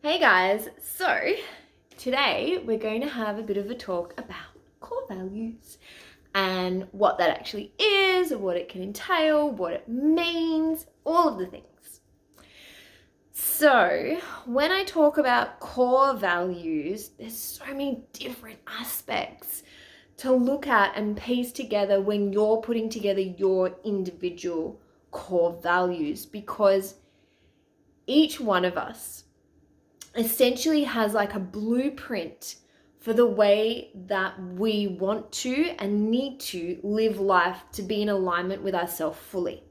Hey guys, so today we're going to have a bit of a talk about core values and what that actually is, what it can entail, what it means, all of the things. So, when I talk about core values, there's so many different aspects to look at and piece together when you're putting together your individual core values, because each one of us essentially has like a blueprint for the way that we want to and need to live life to be in alignment with ourselves fully.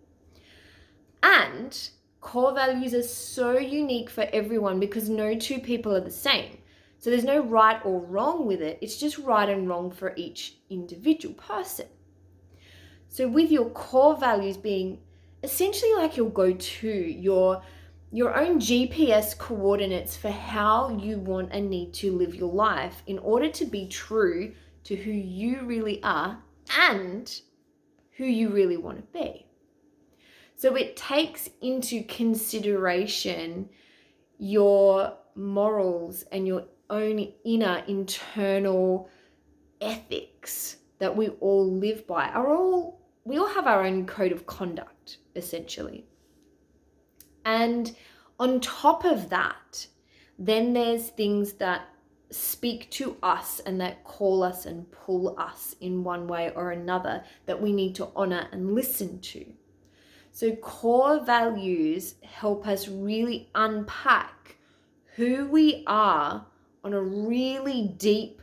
And core values are so unique for everyone because no two people are the same. So there's no right or wrong with it. It's just right and wrong for each individual person. So with your core values being essentially like your go-to, your own GPS coordinates for how you want and need to live your life in order to be true to who you really are and who you really want to be. So it takes into consideration your morals and your own inner internal ethics that we all live by. We all have our own code of conduct, essentially. And on top of that, then there's things that speak to us and that call us and pull us in one way or another that we need to honor and listen to. So core values help us really unpack who we are on a really deep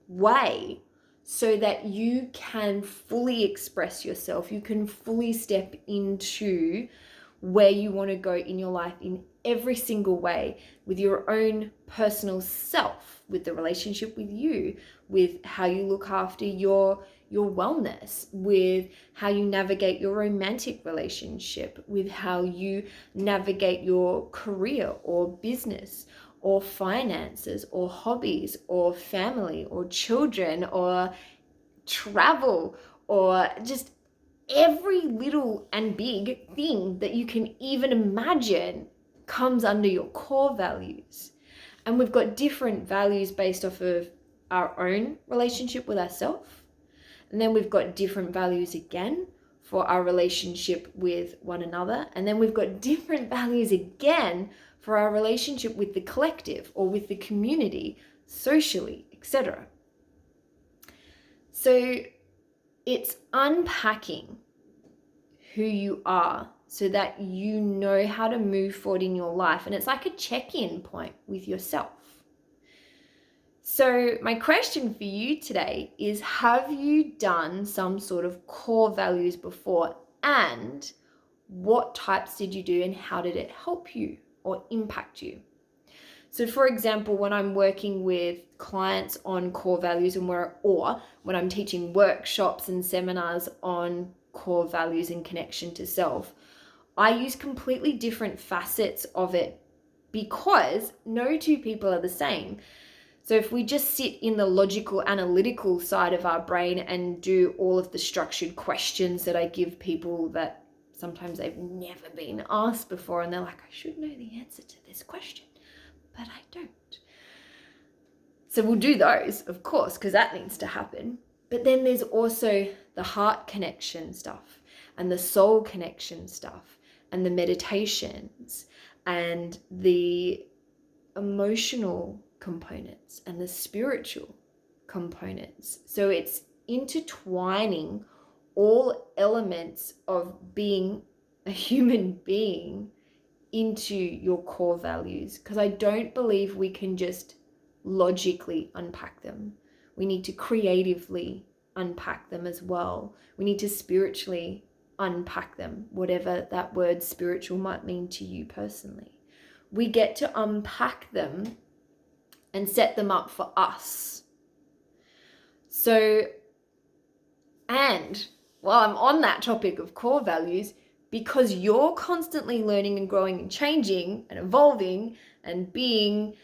way so that you can fully express yourself. You can fully step into where you want to go in your life in every single way, with your own personal self, with the relationship with you, with how you look after your wellness, with how you navigate your romantic relationship, with how you navigate your career or business or finances or hobbies or family or children or travel or just every little and big thing that you can even imagine comes under your core values. And we've got different values based off of our own relationship with ourselves. And then we've got different values again for our relationship with one another. And then we've got different values again for our relationship with the collective or with the community, socially, etc. So it's unpacking who you are so that you know how to move forward in your life. And it's like a check-in point with yourself. So my question for you today is, have you done some sort of core values before? And what types did you do and how did it help you or impact you? So for example, when I'm working with clients on core values or when I'm teaching workshops and seminars on core values and connection to self, I use completely different facets of it because no two people are the same. So if we just sit in the logical, analytical side of our brain and do all of the structured questions that I give people that sometimes they've never been asked before and they're like, I should know the answer to this question, but I don't. So we'll do those, of course, because that needs to happen. But then there's also the heart connection stuff and the soul connection stuff and the meditations and the emotional components and the spiritual components. So it's intertwining all elements of being a human being into your core values, because I don't believe we can just logically unpack them. We need to creatively unpack them as well. We need to spiritually unpack them, whatever that word spiritual might mean to you personally. We get to unpack them and set them up for us. So, and while I'm on that topic of core values, because you're constantly learning and growing and changing and evolving and being,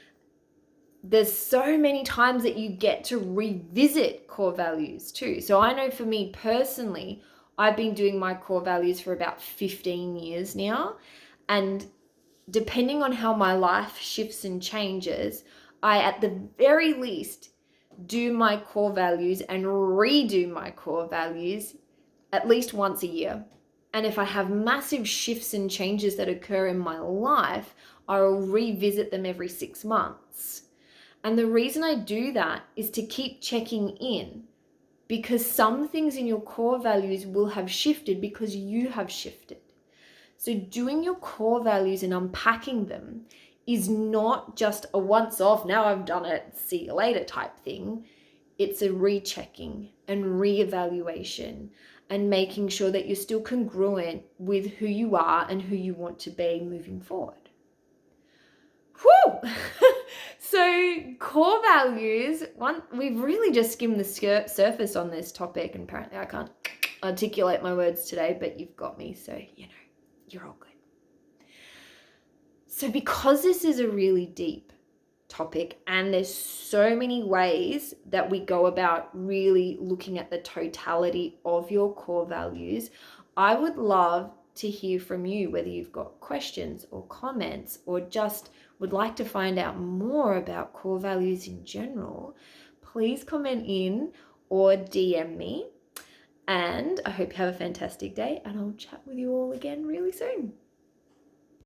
there's so many times that you get to revisit core values too. So I know for me personally, I've been doing my core values for about 15 years now. And depending on how my life shifts and changes, I at the very least do my core values and redo my core values at least once a year. And if I have massive shifts and changes that occur in my life, I'll revisit them every 6 months. And the reason I do that is to keep checking in, because some things in your core values will have shifted because you have shifted. So doing your core values and unpacking them is not just a once off, now I've done it, see you later type thing. It's a rechecking and reevaluation and making sure that you're still congruent with who you are and who you want to be moving forward. Whew! So core values, we've really just skimmed the surface on this topic, and apparently I can't articulate my words today, but you've got me, so you're all good. So because this is a really deep topic and there's so many ways that we go about really looking at the totality of your core values, I would love to hear from you, whether you've got questions or comments or just would like to find out more about core values in general. Please comment in or DM me. And I hope you have a fantastic day, and I'll chat with you all again really soon.